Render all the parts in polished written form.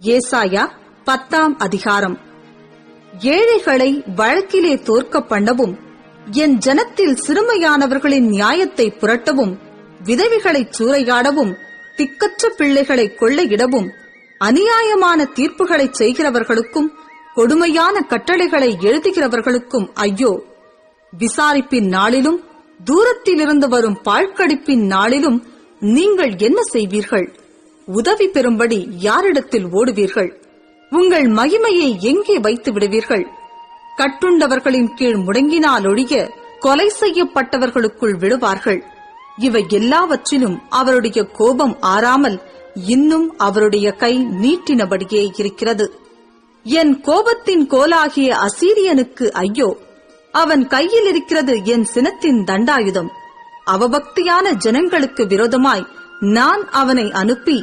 ஏசாயா 10ஆம் அதிகாரம். ஏழைகளை வழக்கிலே தோற்க பண்ணவும், என் ஜனத்தில் சிறுமையானவர்களின் நியாயத்தை புரட்டவும், விதவிகளைச் சூறையாடவும், திக்கற்ற பிள்ளைகளை கொள்ளையிடவும், அநியாயமான தீர்ப்புகளைச் செய்கிறவர்களுக்கும் கொடுமையான கட்டளைகளை எழுதுகிறவர்களுக்கும் ஐயோ! விசாரிப்பின் நாளிலும் தூரத்திலிருந்து வரும் பாழ்கடிப்பின் நாளிலும் நீங்கள் என்ன செய்வீர்கள்? உதவி பெறும்படி யாரிடத்தில் ஓடுவீர்கள்? உங்கள் மகிமையை எங்கே வைத்து விடுவீர்கள்? கட்டுண்டவர்களின் கீழ் முடங்கினால் ஒழிய கொலை செய்யப்பட்டவர்களுக்குள் விடுவார்கள். இவை எல்லாவற்றிலும் அவருடைய கோபம் ஆறாமல் இன்னும் அவருடைய கை நீட்டினபடியே இருக்கிறது. என் கோபத்தின் கோலாகிய அசீரியனுக்கு ஐயோ! அவன் கையில் இருக்கிறது என் சினத்தின் தண்டாயுதம். அவபக்தியான ஜனங்களுக்கு விரோதமாய் நான் அவனை அனுப்பி,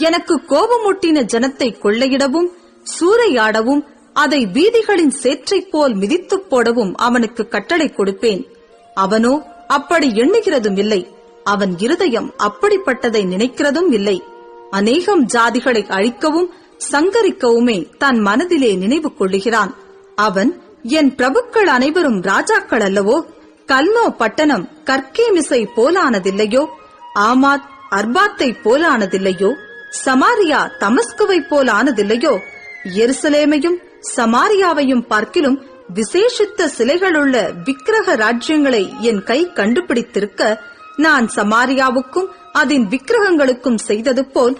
எனக்கு கோபமூட்டின ஜனத்தை கொள்ளையிடவும் சூறையாடவும் அதை வீதிகளின் சேற்றைப் போல் மிதித்துப் போடவும் அவனுக்கு கட்டளை கொடுப்பேன். அவனோ அப்படி எண்ணுகிறதும் இல்லை, அவன் இருதயம் அப்படிப்பட்டதை நினைக்கிறதும் இல்லை. அநேகம் ஜாதிகளை அழிக்கவும் சங்கரிக்கவுமே தன் மனதிலே நினைவு கொள்ளுகிறான். அவன், என் பிரபுக்கள் அனைவரும் ராஜாக்கள் அல்லவோ? கல்னோ பட்டணம் கர்கேமிசை போலானதில்லையோ? ஆமாத் அர்பாத்தை போலானதில்லையோ? சமாரியா தமஸ்குவை போலானதில்லையோ? எருசலேமையும் சமாரியாவையும் பார்க்கிலும் விசேஷித்த சிலைகளுள்ள விக்கிரக ராஜ்யங்களை என் கை கண்டுபிடித்திருக்க, நான் சமாரியாவுக்கும் அதன் விக்கிரகங்களுக்கும் செய்தது போல்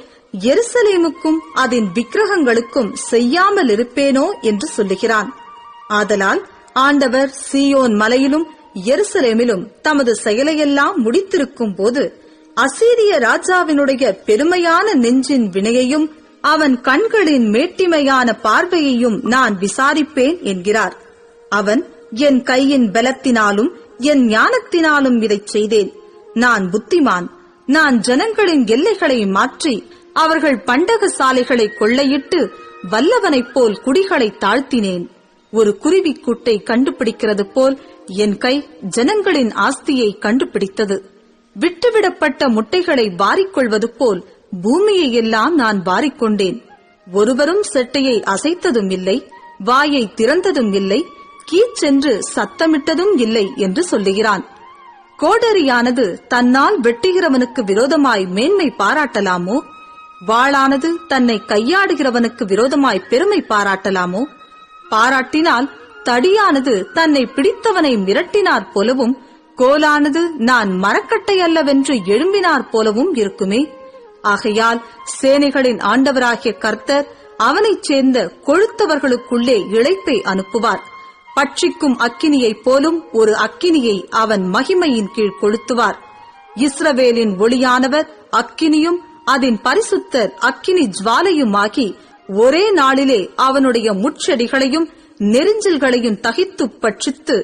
எருசலேமுக்கும் அதன் விக்கிரகங்களுக்கும் செய்யாமல் இருப்பேனோ என்று சொல்லுகிறான். ஆதலால் ஆண்டவர் சீயோன் மலையிலும் எருசலேமிலும் தமது செயலையெல்லாம் முடித்திருக்கும் போது அசீரிய ராஜாவினுடைய பெருமையான நெஞ்சின் வினையையும் அவன் கண்களின் மேட்டிமையான பார்வையையும் நான் விசாரிப்பேன் என்கிறார். அவன், என் கையின் பலத்தினாலும் என் ஞானத்தினாலும் இதைச் செய்தேன். நான் புத்திமான். நான் ஜனங்களின் எல்லைகளை மாற்றி அவர்கள் பண்டக சாலைகளை கொள்ளையிட்டு வல்லவனைப் போல் குடிகளை தாழ்த்தினேன். ஒரு குருவிக்கூட்டை கண்டுபிடிக்கிறது போல் என் கை ஜனங்களின் ஆஸ்தியை கண்டுபிடித்தது. விட்டுவிடப்பட்ட முட்டைகளை வாரிக்கொள்வது போல் பூமியை எல்லாம் நான் வாரிக்கொண்டேன். ஒருவரும் செட்டையை அசைத்ததும் இல்லை, வாயை திறந்ததும் இல்லை, கீச்சென்று சத்தமிட்டதும் இல்லை என்று சொல்லுகிறான். கோடரியானது தன்னால் வெட்டுகிறவனுக்கு விரோதமாய் மேன்மை பாராட்டலாமோ? வாளானது தன்னை கையாடுகிறவனுக்கு விரோதமாய் பெருமை பாராட்டலாமோ? பாராட்டினால் தடியானது தன்னை பிடித்தவனை மிரட்டினார் போலவும், கோலானது நான் மரக்கட்டை அல்லவென்று எழும்பினார் போலவும் இருக்குமே. ஆகையால் சேனைகளின் ஆண்டவராகிய கர்த்தர் அவனைச் சேர்ந்த கொழுத்தவர்களுக்குள்ளே இளைப்பை அனுப்புவார். பட்சிக்கும் அக்கினியைப் போலும் ஒரு அக்கினியை அவன் மகிமையின் கீழ் கொளுத்துவார். இஸ்ரவேலின் ஒளியானவர் அக்கினியும் அதன் பரிசுத்தர் அக்கினி ஜுவாலையுமாகி ஒரே நாளிலே அவனுடைய முட்செடிகளையும் நெரிஞ்சல்களையும் தகித்து பட்சித்து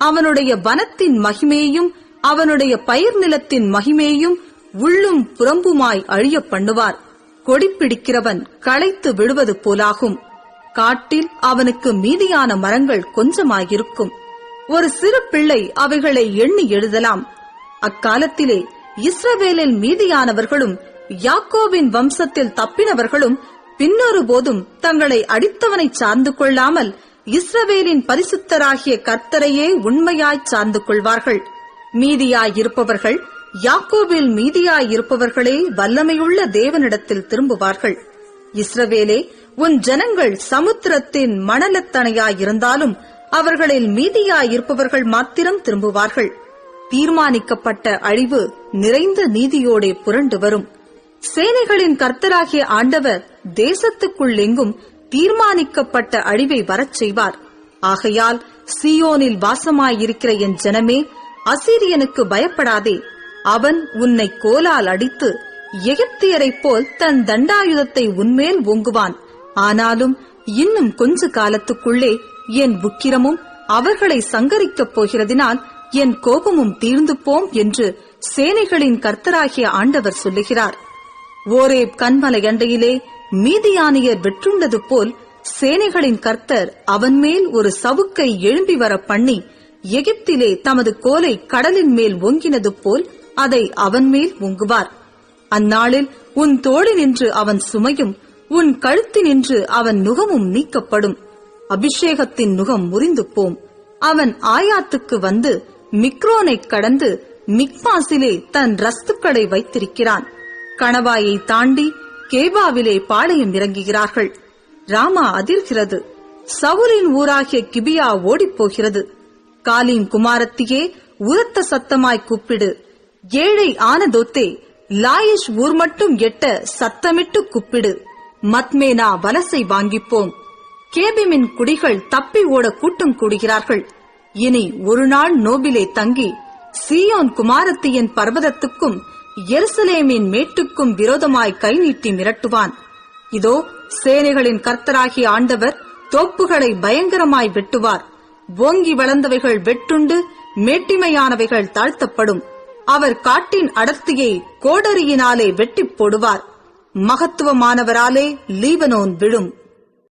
அவனுடைய வனத்தின் மகிமையையும் அவனுடைய பயிர் நிலத்தின் மகிமையையும் உள்ளும் புறம்புமாய் அழிய பண்ணுவார். கொடிப்பிடிக்கிறவன் களைத்து விடுவது போலாகும். காட்டில் அவனுக்கு மீதியான மரங்கள் கொஞ்சமாயிருக்கும். ஒரு சிறு பிள்ளை அவைகளை எண்ணி எழுதலாம். அக்காலத்திலே இஸ்ரவேலில் மீதியானவர்களும் யாக்கோபின் வம்சத்தில் தப்பினவர்களும் பின்னொரு போதும் தங்களை அடித்தவனை சார்ந்து கொள்ளாமல் இஸ்ரவேலின் பரிசுத்தராகிய கர்த்தரையே உண்மையாய் சார்ந்து கொள்வார்கள். மீதியாயிருப்பவர்கள், யாக்கோபில் மீதியாயிருப்பவர்களே வல்லமையுள்ள தேவனிடத்தில் திரும்புவார்கள். இஸ்ரவேலே, உன் ஜனங்கள் சமுத்திரத்தின் மணலத்தனையாயிருந்தாலும் அவர்களில் மீதியாயிருப்பவர்கள் மாத்திரம் திரும்புவார்கள். தீர்மானிக்கப்பட்ட அழிவு நிறைந்த நீதியோடே புரண்டு வரும். சேனைகளின் கர்த்தராகிய ஆண்டவர் தேசத்துக்குள் எங்கும் தீர்மானிக்கப்பட்ட அழிவை வரச் செய்வார். ஆகையால் சீயோனில் வாசமாயிருக்கிற என் ஜனமே, அசீரியனுக்கு பயப்படாதே. அவன் உன்னை கோலால் அடித்து எகிப்தியரைப் போல் தன் தண்டாயுதத்தை உன்மேல் ஓங்குவான். ஆனாலும் இன்னும் கொஞ்ச காலத்துக்குள்ளே என் உக்கிரமும் அவர்களை சங்கரிக்கப் போகிறதினால் என் கோபமும் தீர்ந்து போம் என்று சேனைகளின் கர்த்தராகிய ஆண்டவர் சொல்லுகிறார். ஓரேப் கன்மலை அண்டையிலே மீதியானியர் வெற்றுண்டது போல் சேனைகளின் கர்த்தர் அவன் மேல் ஒரு சவுக்கை எழும்பி வர பண்ணி எகிப்திலே தமது கோலை கடலின் மேல் ஓங்கினது போல் அதை அவன் மேல் ஓங்குவார். அந்நாளில் உன் தோளினின்று அவன் சுமையும் உன் கழுத்தினின்று அவன் நுகமும் நீக்கப்படும். அபிஷேகத்தின் நுகம் முறிந்து போம். அவன் ஆயாத்துக்கு வந்து மிக்ரோனை கடந்து மிக்மாசிலே தன் ரஸ்துக்களை வைத்திருக்கிறான். கணவாயை தாண்டி கேபாவிலே பாளையம் இறங்குகிறார்கள். ராமா அதிர்கிறது. சவுலின் ஊராகிய கிபியா ஓடிப்போகிறது. காலின் குமாரத்தியே, உரத்த சத்தமாய் கூப்பிடு. ஏழை ஆனதோத்தே, லாயிஷ் ஊர் மட்டும் எட்ட சத்தமிட்டு கூப்பிடு. மத்மேனா வலசை வாங்கிப்போம். கேபிமின் குடிகள் தப்பி ஓட கூட்டம் கூடுகிறார்கள். இனி ஒரு நாள் நோபிலே தங்கி சீயோன் குமாரத்தியின் பர்வதத்துக்கும் எருசலேமின் மேட்டுக்கும் விரோதமாய் கை நீட்டி மிரட்டுவான். இதோ சேனைகளின் கர்த்தராகிய ஆண்டவர் தோப்புகளை பயங்கரமாய் வெட்டுவார். ஓங்கி வளர்ந்தவைகள் வெட்டுண்டு மேட்டிமையானவைகள் தாழ்த்தப்படும். அவர் காட்டின் அடர்த்தியை கோடரியினாலே வெட்டி போடுவார். மகத்துவமானவராலே லீபனோன் விழும்.